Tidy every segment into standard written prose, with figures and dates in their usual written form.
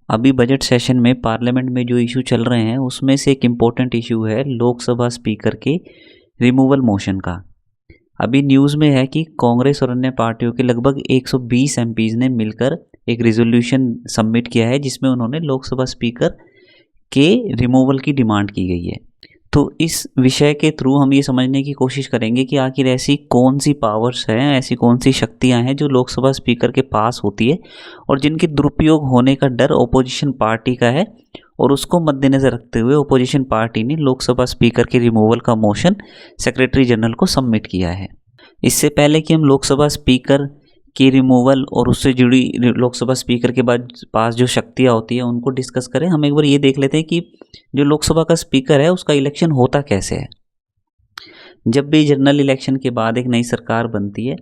अभी budget session में parliament में जो इशू चल रहे हैं उसमें से एक इम्पोर्टेंट इशू है लोकसभा स्पीकर के रिमूवल मोशन का। अभी न्यूज़ में है कि कांग्रेस और अन्य पार्टियों के लगभग 120 एमपीज ने मिलकर एक रिजोल्यूशन सबमिट किया है जिसमें उन्होंने लोकसभा स्पीकर के रिमूवल की डिमांड की गई है। तो इस विषय के थ्रू हम ये समझने की कोशिश करेंगे कि आखिर ऐसी कौन सी पावर्स हैं, ऐसी कौन सी शक्तियां हैं जो लोकसभा स्पीकर के पास होती है और जिनके दुरुपयोग होने का डर ओपोजिशन पार्टी का है, और उसको मद्देनज़र रखते हुए ओपोजिशन पार्टी ने लोकसभा स्पीकर के रिमूवल का मोशन सेक्रेटरी जनरल को सबमिट किया है। इससे पहले कि हम लोकसभा स्पीकर की रिमूवल और उससे जुड़ी लोकसभा स्पीकर के बाद पास जो शक्तियाँ होती है उनको डिस्कस करें, हम एक बार ये देख लेते हैं कि जो लोकसभा का स्पीकर है उसका इलेक्शन होता कैसे है। जब भी जनरल इलेक्शन के बाद एक नई सरकार बनती है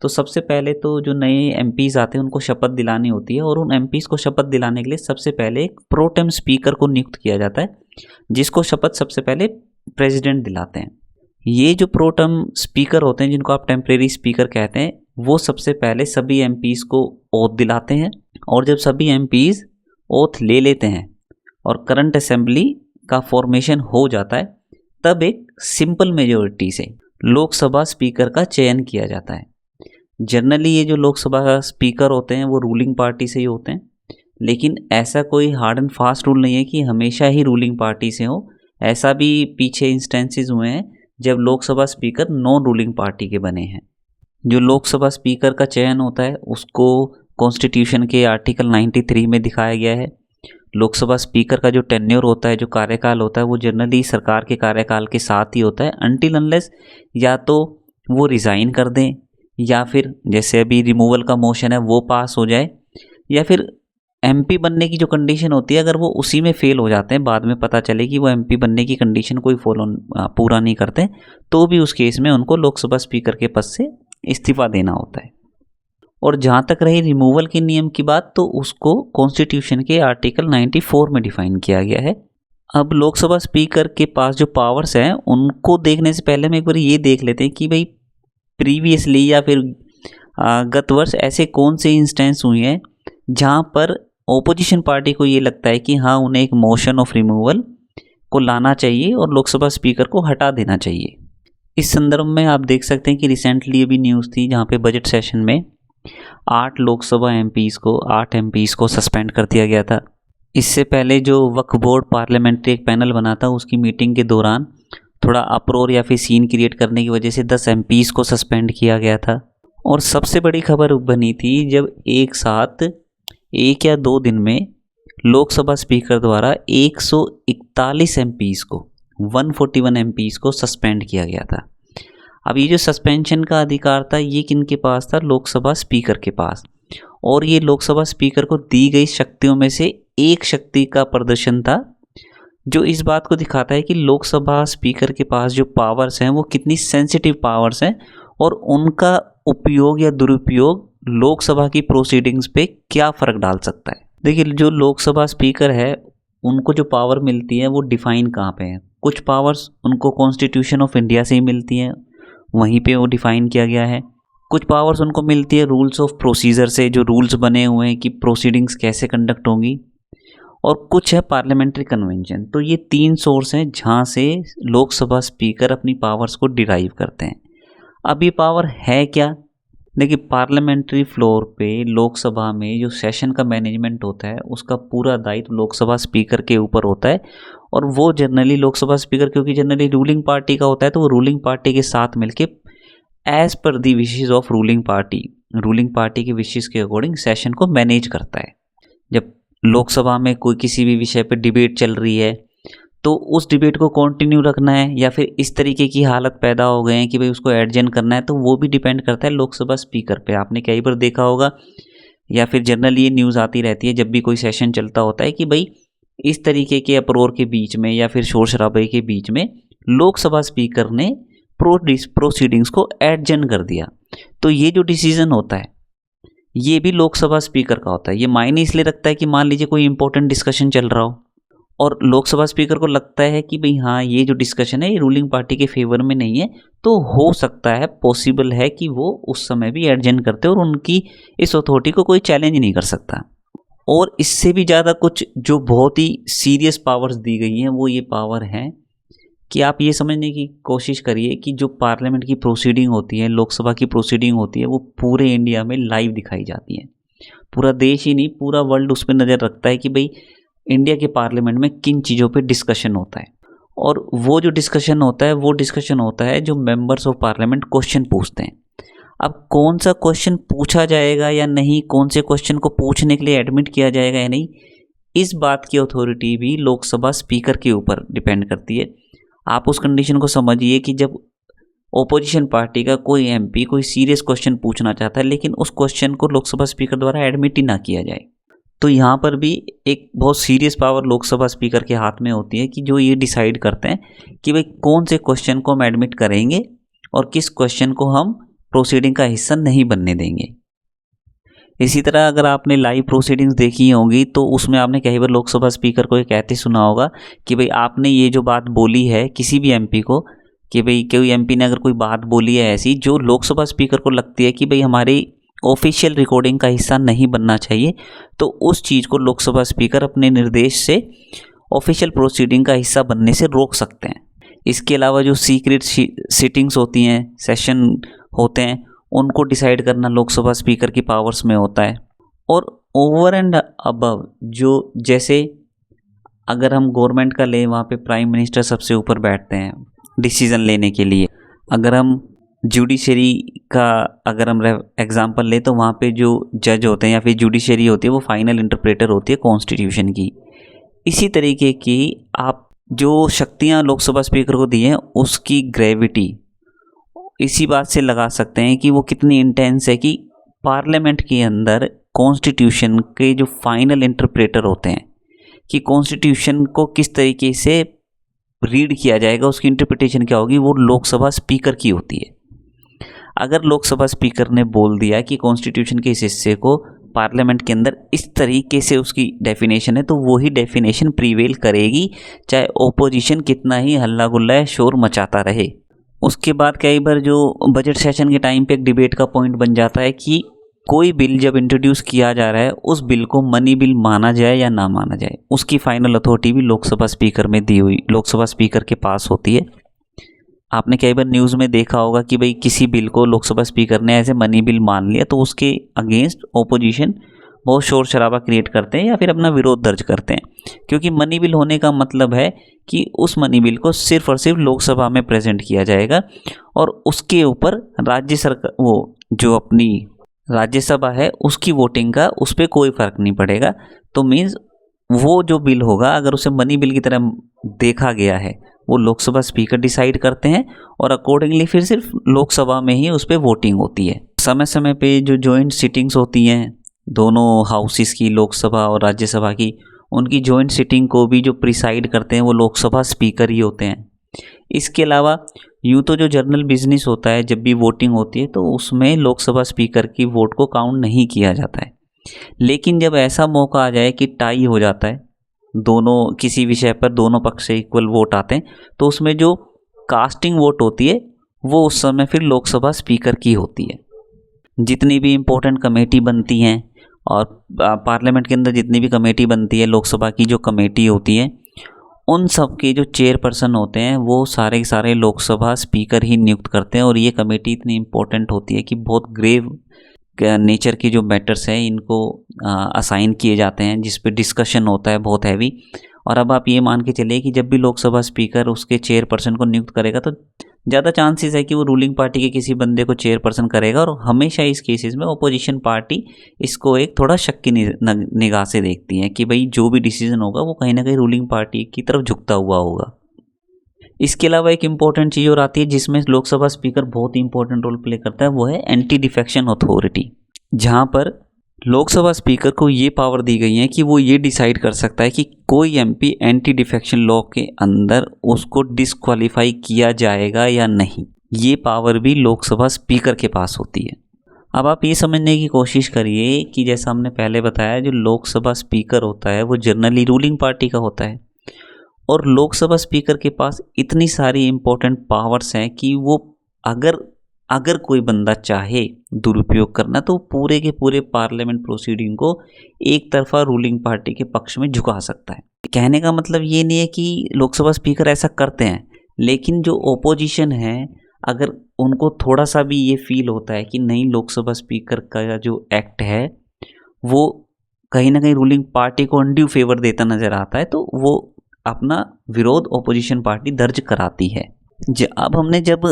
तो सबसे पहले तो जो नए एमपीज़ आते हैं उनको शपथ दिलानी होती है, और उन एमपीज़ को शपथ दिलाने के लिए सबसे पहले एक प्रोटेम स्पीकर को नियुक्त किया जाता है, जिसको शपथ सबसे पहले प्रेसिडेंट दिलाते हैं। ये जो प्रोटेम स्पीकर होते हैं जिनको आप टेम्परेरी स्पीकर कहते हैं, वो सबसे पहले सभी एमपीज़ को ओथ दिलाते हैं, और जब सभी एमपीज़ ओथ ले लेते हैं और करंट असेंबली का फॉर्मेशन हो जाता है, तब एक सिंपल मेजॉरिटी से लोकसभा स्पीकर का चयन किया जाता है। जनरली ये जो लोकसभा का स्पीकर होते हैं वो रूलिंग पार्टी से ही होते हैं, लेकिन ऐसा कोई हार्ड एंड फास्ट रूल नहीं है कि हमेशा ही रूलिंग पार्टी से हो। ऐसा भी पीछे इंस्टेंसेस हुए हैं जब Lok Sabha speaker non ruling party के बने हैं। जो लोकसभा स्पीकर का चयन होता है उसको कॉन्स्टिट्यूशन के आर्टिकल 93 में दिखाया गया है। लोकसभा स्पीकर का जो टेन्योर होता है, जो कार्यकाल होता है, वो जनरली सरकार के कार्यकाल के साथ ही होता है, अनटिल अनलेस या तो वो रिज़ाइन कर दें, या फिर जैसे अभी रिमूवल का मोशन है वो पास हो जाए, या फिर एमपी बनने की जो कंडीशन होती है अगर वो उसी में फेल हो जाते हैं, बाद में पता चले कि वो एमपी बनने की कंडीशन कोई पूरा नहीं करते, तो भी उस केस में उनको लोकसभा स्पीकर के पद से इस्तीफा देना होता है। और जहाँ तक रही रिमूवल के नियम की बात, तो उसको कॉन्स्टिट्यूशन के आर्टिकल 94 में डिफाइन किया गया है। अब लोकसभा स्पीकर के पास जो पावर्स हैं उनको देखने से पहले हम एक बार ये देख लेते हैं कि भाई प्रीवियसली या फिर गत वर्ष ऐसे कौन से इंस्टेंस हुए हैं जहाँ पर ओपोजिशन पार्टी को ये लगता है कि हाँ उन्हें एक मोशन ऑफ रिमूवल को लाना चाहिए और लोकसभा स्पीकर को हटा देना चाहिए। इस संदर्भ में आप देख सकते हैं कि रिसेंटली अभी न्यूज़ थी जहाँ पे बजट सेशन में 8 लोकसभा एमपीज़ को सस्पेंड कर दिया गया था। इससे पहले जो वक्फ बोर्ड पार्लियामेंट्री एक पैनल बना था उसकी मीटिंग के दौरान थोड़ा अप्रोर या फिर सीन क्रिएट करने की वजह से 10 एमपीज़ को सस्पेंड किया गया था। और सबसे बड़ी खबर बनी थी जब एक साथ 1 या 2 दिन में लोकसभा स्पीकर द्वारा 141 एमपीज़ को 141 एमपीज़ को सस्पेंड किया गया था। अब ये जो सस्पेंशन का अधिकार था ये किनके पास था? लोकसभा स्पीकर के पास। और ये लोकसभा स्पीकर को दी गई शक्तियों में से एक शक्ति का प्रदर्शन था जो इस बात को दिखाता है कि लोकसभा स्पीकर के पास जो पावर्स हैं वो कितनी सेंसिटिव पावर्स हैं और उनका उपयोग या दुरुपयोग लोकसभा की प्रोसीडिंग्स पे क्या फ़र्क डाल सकता है। देखिए, जो लोकसभा स्पीकर है उनको जो पावर मिलती है वो डिफ़ाइन कहाँ पे है। कुछ पावर्स उनको कॉन्स्टिट्यूशन ऑफ इंडिया से ही मिलती हैं, वहीं पे वो डिफ़ाइन किया गया है। कुछ पावर्स उनको मिलती है रूल्स ऑफ प्रोसीजर से, जो रूल्स बने हुए हैं कि प्रोसीडिंग्स कैसे कंडक्ट होंगी, और कुछ है पार्लियामेंट्री कन्वेंशन। तो ये 3 सोर्स हैं जहाँ से लोकसभा स्पीकर अपनी पावर्स को डिराइव करते हैं। अब ये पावर है क्या? देखिए, पार्लियामेंट्री फ्लोर पे लोकसभा में जो सेशन का मैनेजमेंट होता है उसका पूरा दायित्व लोकसभा स्पीकर के ऊपर होता है, और वो जनरली लोकसभा स्पीकर क्योंकि जनरली रूलिंग पार्टी का होता है तो वो रूलिंग पार्टी के साथ मिलके एज पर the wishes of ruling party के विशेस के अकॉर्डिंग सेशन को मैनेज करता है। जब लोकसभा में कोई किसी भी विषय पर डिबेट चल रही है तो उस डिबेट को कंटिन्यू रखना है या फिर इस तरीके की हालत पैदा हो गए हैं कि भाई उसको एडजन करना है, तो वो भी डिपेंड करता है लोकसभा स्पीकर पे। आपने कई बार देखा होगा या फिर जनरली ये न्यूज़ आती रहती है जब भी कोई सेशन चलता होता है कि भाई इस तरीके के अप्रोर के बीच में या फिर शोर शराबे के बीच में लोकसभा स्पीकर ने प्रोसीडिंग्स को एडजन कर दिया। तो ये जो डिसीजन होता है ये भी लोकसभा स्पीकर का होता है। ये मायने इसलिए रखता है कि मान लीजिए कोई इंपॉर्टेंट डिस्कशन चल रहा हो और लोकसभा स्पीकर को लगता है कि भाई हाँ ये जो डिस्कशन है ये रूलिंग पार्टी के फेवर में नहीं है, तो हो सकता है, पॉसिबल है कि वो उस समय भी एडजन करते और उनकी इस अथॉरिटी को कोई चैलेंज नहीं कर सकता। और इससे भी ज़्यादा कुछ जो बहुत ही सीरियस पावर्स दी गई हैं वो ये पावर हैं कि आप ये समझने की कोशिश करिए कि जो पार्लियामेंट की प्रोसीडिंग होती है, लोकसभा की प्रोसीडिंग होती है, वो पूरे इंडिया में लाइव दिखाई जाती है। पूरा देश ही नहीं, पूरा वर्ल्ड उस पर नज़र रखता है कि भाई इंडिया के पार्लियामेंट में किन चीज़ों पे डिस्कशन होता है। और वो जो डिस्कशन होता है जो मेंबर्स ऑफ पार्लियामेंट क्वेश्चन पूछते हैं। अब कौन सा क्वेश्चन पूछा जाएगा या नहीं, कौन से क्वेश्चन को पूछने के लिए एडमिट किया जाएगा या नहीं, इस बात की अथॉरिटी भी लोकसभा स्पीकर के ऊपर डिपेंड करती है। आप उस कंडीशन को समझिए कि जब ओपोजिशन पार्टी का कोई एमपी कोई सीरियस क्वेश्चन पूछना चाहता है लेकिन उस क्वेश्चन को लोकसभा स्पीकर द्वारा एडमिट ही ना किया जाए, तो यहाँ पर भी एक बहुत सीरियस पावर लोकसभा स्पीकर के हाथ में होती है कि जो ये डिसाइड करते हैं कि भाई कौन से क्वेश्चन को हम एडमिट करेंगे और किस क्वेश्चन को हम प्रोसीडिंग का हिस्सा नहीं बनने देंगे। इसी तरह अगर आपने लाइव प्रोसीडिंग्स देखी होंगी तो उसमें आपने कई बार लोकसभा स्पीकर को ये कहते सुना होगा कि भाई आपने ये जो बात बोली है किसी भी एमपी को, कि भाई कोई एमपी ने अगर कोई बात बोली है ऐसी जो लोकसभा स्पीकर को लगती है कि भाई हमारी ऑफिशियल रिकॉर्डिंग का हिस्सा नहीं बनना चाहिए, तो उस चीज़ को लोकसभा स्पीकर अपने निर्देश से ऑफिशियल प्रोसीडिंग का हिस्सा बनने से रोक सकते हैं। इसके अलावा जो सीक्रेट सिटिंग्स होती हैं, सेशन होते हैं, उनको डिसाइड करना लोकसभा स्पीकर की पावर्स में होता है। और ओवर एंड अबव जो जैसे अगर हम गवर्नमेंट का लें, वहाँ पे प्राइम मिनिस्टर सबसे ऊपर बैठते हैं डिसीज़न लेने के लिए। अगर हम जुडिशरी का अगर हम एग्जांपल लें तो वहाँ पे जो जज होते हैं या फिर जुडिशरी होती है वो फाइनल इंटरप्रेटर होती है कॉन्स्टिट्यूशन की। इसी तरीके की आप जो शक्तियाँ लोकसभा स्पीकर को दी हैं उसकी ग्रेविटी इसी बात से लगा सकते हैं कि वो कितनी इंटेंस है कि पार्लियामेंट के अंदर कॉन्स्टिट्यूशन के जो फाइनल इंटरप्रेटर होते हैं कि कॉन्स्टिट्यूशन को किस तरीके से रीड किया जाएगा, उसकी इंटरप्रिटेशन क्या होगी, वो लोकसभा स्पीकर की होती है। अगर लोकसभा स्पीकर ने बोल दिया कि कॉन्स्टिट्यूशन के इस हिस्से को पार्लियामेंट के अंदर इस तरीके से उसकी डेफिनेशन है, तो वही डेफिनेशन प्रीवेल करेगी, चाहे ओपोजिशन कितना ही हल्ला गुल्ला शोर मचाता रहे। उसके बाद कई बार जो बजट सेशन के टाइम पे एक डिबेट का पॉइंट बन जाता है कि कोई बिल जब इंट्रोड्यूस किया जा रहा है उस बिल को मनी बिल माना जाए या ना माना जाए, उसकी फाइनल अथॉरिटी भी लोकसभा स्पीकर में दी हुई लोकसभा स्पीकर के पास होती है। आपने कई बार न्यूज़ में देखा होगा कि भाई किसी बिल को लोकसभा स्पीकर ने ऐसे मनी बिल मान लिया तो उसके अगेंस्ट ओपोजिशन बहुत शोर शराबा क्रिएट करते हैं या फिर अपना विरोध दर्ज करते हैं, क्योंकि मनी बिल होने का मतलब है कि उस मनी बिल को सिर्फ और सिर्फ लोकसभा में प्रेजेंट किया जाएगा और उसके ऊपर राज्य सरकार वो जो अपनी राज्यसभा है उसकी वोटिंग का उस पर कोई फ़र्क नहीं पड़ेगा। तो मीन्स वो जो बिल होगा अगर उसे मनी बिल की तरह देखा गया है वो लोकसभा स्पीकर डिसाइड करते हैं और अकॉर्डिंगली फिर सिर्फ लोकसभा में ही उस पर वोटिंग होती है। समय समय पे जो जॉइंट सिटिंग्स होती हैं दोनों हाउसेस की, लोकसभा और राज्यसभा की, उनकी जॉइंट सिटिंग को भी जो प्रिसाइड करते हैं वो लोकसभा स्पीकर ही होते हैं। इसके अलावा यूँ तो जो जनरल बिजनेस होता है जब भी वोटिंग होती है तो उसमें लोकसभा स्पीकर की वोट को काउंट नहीं किया जाता है, लेकिन जब ऐसा मौका आ जाए कि टाई हो जाता है, दोनों किसी विषय पर दोनों पक्ष से इक्वल वोट आते हैं, तो उसमें जो कास्टिंग वोट होती है वो उस समय फिर लोकसभा स्पीकर की होती है। जितनी भी इम्पोर्टेंट कमेटी बनती हैं और पार्लियामेंट के अंदर जितनी भी कमेटी बनती है, लोकसभा की जो कमेटी होती है, उन सब के जो चेयरपर्सन होते हैं वो सारे के सारे लोकसभा स्पीकर ही नियुक्त करते हैं। और ये कमेटी इतनी इम्पोर्टेंट होती है कि बहुत ग्रेव नेचर की जो मैटर्स हैं इनको असाइन किए जाते हैं, जिस पे डिस्कशन होता है बहुत हैवी। और अब आप ये मान के चलिए कि जब भी लोकसभा स्पीकर उसके चेयरपर्सन को नियुक्त करेगा तो ज़्यादा चांसेस है कि वो रूलिंग पार्टी के किसी बंदे को चेयरपर्सन करेगा, और हमेशा इस केसेस में ओपोजिशन पार्टी इसको एक थोड़ा शक की निगाह से देखती है कि भाई जो भी डिसीजन होगा वो कहीं ना कहीं रूलिंग पार्टी की तरफ झुकता हुआ होगा। इसके अलावा एक इम्पॉर्टेंट चीज़ और आती है जिसमें लोकसभा स्पीकर बहुत ही इंपॉर्टेंट रोल प्ले करता है, वो है एंटी डिफेक्शन अथॉरिटी, जहाँ पर लोकसभा स्पीकर को ये पावर दी गई है कि वो ये डिसाइड कर सकता है कि कोई एमपी एंटी डिफेक्शन लॉ के अंदर उसको डिस्क्वालीफाई किया जाएगा या नहीं। ये पावर भी लोकसभा स्पीकर के पास होती है। अब आप ये समझने की कोशिश करिए कि जैसा हमने पहले बताया, जो लोकसभा स्पीकर होता है वो जनरली रूलिंग पार्टी का होता है, और लोकसभा स्पीकर के पास इतनी सारी इम्पोर्टेंट पावर्स हैं कि वो अगर अगर कोई बंदा चाहे दुरुपयोग करना तो पूरे के पूरे पार्लियामेंट प्रोसीडिंग को एक तरफा रूलिंग पार्टी के पक्ष में झुका सकता है। कहने का मतलब ये नहीं है कि लोकसभा स्पीकर ऐसा करते हैं, लेकिन जो ओपोजिशन है अगर उनको थोड़ा सा भी ये फील होता है कि नहीं लोकसभा स्पीकर का जो एक्ट है वो कहीं ना कहीं रूलिंग पार्टी को अनड्यू फेवर देता नजर आता है, तो वो अपना विरोध ओपोजिशन पार्टी दर्ज कराती है। अब हमने जब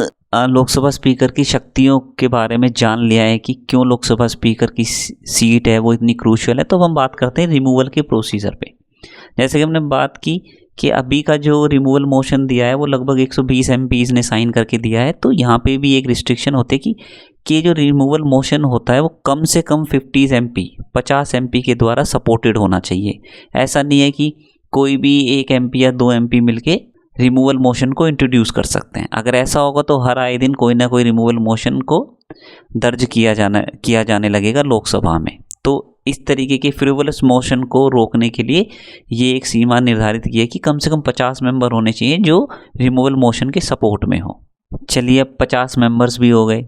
लोकसभा स्पीकर की शक्तियों के बारे में जान लिया है कि क्यों लोकसभा स्पीकर की सीट है वो इतनी क्रूशियल है, तो हम बात करते हैं रिमूवल के प्रोसीजर पे। जैसे कि हमने बात की कि अभी का जो रिमूवल मोशन दिया है वो लगभग 120 एमपीज़ ने साइन करके दिया है, तो यहाँ पे भी एक रिस्ट्रिक्शन होती है कि जो रिमूवल मोशन होता है वो कम से कम 50 एमपी के द्वारा सपोर्टेड होना चाहिए। ऐसा नहीं है कि कोई भी एक एमपी या 2 एमपी मिलके रिमूवल मोशन को इंट्रोड्यूस कर सकते हैं। अगर ऐसा होगा तो हर आए दिन कोई ना कोई रिमूवल मोशन को दर्ज किया जाने लगेगा लोकसभा में। तो इस तरीके के फ्रिवोलस मोशन को रोकने के लिए ये एक सीमा निर्धारित की है कि कम से कम 50 मेंबर होने चाहिए जो रिमूवल मोशन के सपोर्ट में हो। चलिए अब 50 मेंबर्स भी हो गए।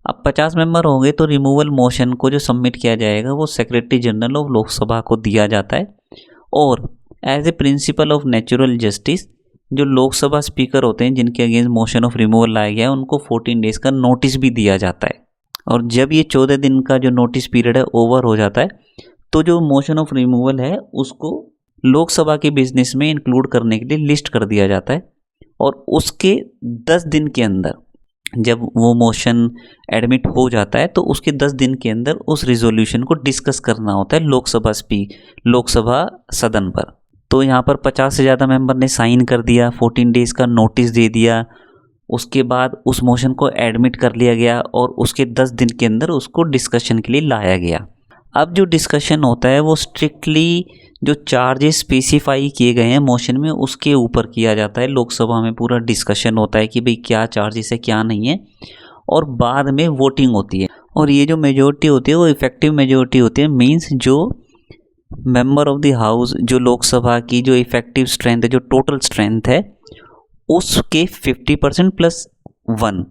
अब 50 मेंबर हो गए तो रिमूवल मोशन को जो सबमिट किया जाएगा वो सेक्रेटरी जनरल ऑफ लोकसभा को दिया जाता है, और as a principle of natural justice जो लोकसभा स्पीकर होते हैं जिनके अगेंस्ट मोशन ऑफ रिमूवल लाया गया है उनको 14 डेज का नोटिस भी दिया जाता है। और जब ये 14 दिन का जो नोटिस पीरियड है ओवर हो जाता है तो जो मोशन ऑफ रिमूवल है उसको लोकसभा के बिजनेस में इंक्लूड करने के लिए लिस्ट कर दिया जाता है, और उसके 10 दिन के अंदर जब वो मोशन एडमिट हो जाता है तो उसके 10 दिन के अंदर उस रिजोल्यूशन को डिस्कस करना होता है लोकसभा सदन पर। तो यहाँ पर 50 से ज़्यादा मेंबर ने साइन कर दिया, 14 डेज़ का नोटिस दे दिया, उसके बाद उस मोशन को एडमिट कर लिया गया और उसके 10 दिन के अंदर उसको डिस्कशन के लिए लाया गया। अब जो डिस्कशन होता है वो स्ट्रिक्टली जो चार्जेस स्पेसिफाई किए गए हैं मोशन में उसके ऊपर किया जाता है। लोकसभा में पूरा डिस्कशन होता है कि भाई क्या चार्जेस है क्या नहीं है, और बाद में वोटिंग होती है। और ये जो मेजोरिटी होती है वो इफेक्टिव मेजोरिटी होती है, मीन्स जो मेंबर ऑफ द हाउस जो लोकसभा की जो इफेक्टिव स्ट्रेंथ है, जो टोटल स्ट्रेंथ है उसके 50% प्लस 1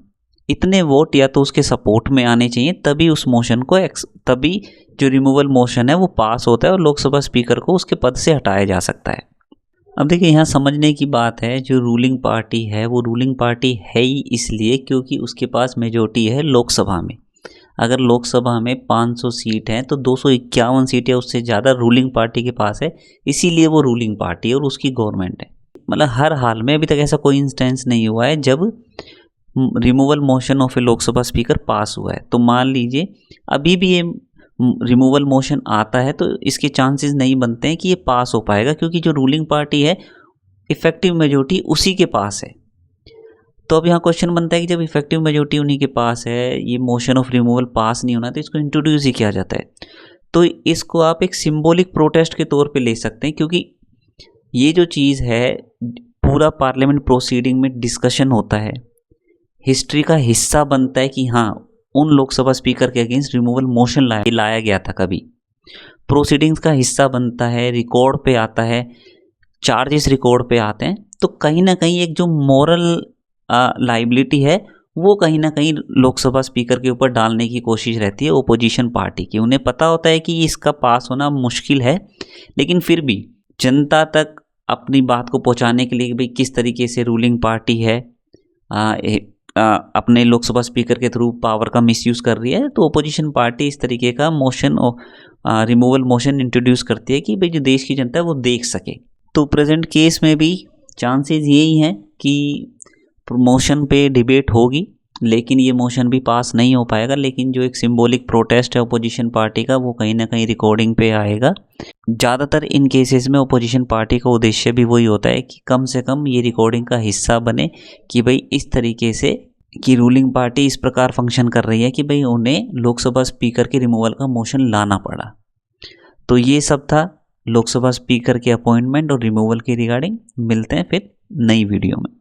इतने वोट या तो उसके सपोर्ट में आने चाहिए, तभी उस मोशन को तभी जो रिमूवल मोशन है वो पास होता है और लोकसभा स्पीकर को उसके पद से हटाया जा सकता है। अब देखिए यहाँ समझने की बात है, जो रूलिंग पार्टी है वो रूलिंग पार्टी है ही इसलिए क्योंकि उसके पास मेजोरिटी है लोकसभा में। अगर लोकसभा में 500 सीट हैं तो 251 सीटें उससे ज़्यादा रूलिंग पार्टी के पास है, इसीलिए वो रूलिंग पार्टी है और उसकी गवर्नमेंट है। मतलब हर हाल में अभी तक ऐसा कोई इंस्टेंस नहीं हुआ है जब removal motion of a Lok Sabha speaker pass हुआ है। तो मान लीजिए अभी भी ये रिमूवल मोशन आता है तो इसके चांसेस नहीं बनते हैं कि ये पास हो पाएगा, क्योंकि जो रूलिंग पार्टी है इफेक्टिव मेजोरिटी उसी के पास है। तो अब यहाँ क्वेश्चन बनता है कि जब इफेक्टिव मेजोरिटी उन्हीं के पास है, ये मोशन ऑफ रिमूवल पास नहीं होना तो इसको इंट्रोड्यूस ही किया जाता है। तो इसको आप एक सिंबॉलिक प्रोटेस्ट के तौर पे ले सकते हैं, क्योंकि ये जो चीज़ है पूरा पार्लियामेंट प्रोसीडिंग में डिस्कशन होता है, हिस्ट्री का हिस्सा बनता है कि हाँ उन लोकसभा स्पीकर के अगेंस्ट रिमूवल मोशन लाया गया था, कभी प्रोसीडिंग्स का हिस्सा बनता है, रिकॉर्ड पे आता है, चार्जेस रिकॉर्ड पे आते हैं। तो कहीं ना कहीं एक जो मॉरल लाइबिलिटी है वो कहीं ना कहीं लोकसभा स्पीकर के ऊपर डालने की कोशिश रहती है ओपोजिशन पार्टी की। उन्हें पता होता है कि इसका पास होना मुश्किल है, लेकिन फिर भी जनता तक अपनी बात को पहुंचाने के लिए भाई किस तरीके से रूलिंग पार्टी है अपने लोकसभा स्पीकर के थ्रू पावर का मिसयूज़ कर रही है, तो ओपोजिशन पार्टी इस तरीके का मोशन रिमूवल मोशन इंट्रोड्यूस करती है कि भाई जो देश की जनता है वो देख सके। तो प्रेजेंट केस में भी चांसेस यही हैं कि मोशन पे डिबेट होगी, लेकिन ये मोशन भी पास नहीं हो पाएगा। लेकिन जो एक सिंबॉलिक प्रोटेस्ट है ओपोजिशन पार्टी का वो कहीं ना कहीं रिकॉर्डिंग पे आएगा। ज़्यादातर इन केसेस में ओपोजिशन पार्टी का उद्देश्य भी वही होता है कि कम से कम ये रिकॉर्डिंग का हिस्सा बने कि भाई इस तरीके से कि रूलिंग पार्टी इस प्रकार फंक्शन कर रही है कि भाई उन्हें लोकसभा स्पीकर के रिमूवल का मोशन लाना पड़ा। तो ये सब था लोकसभा स्पीकर के अपॉइंटमेंट और रिमूवल के रिगार्डिंग। मिलते हैं फिर नई वीडियो में।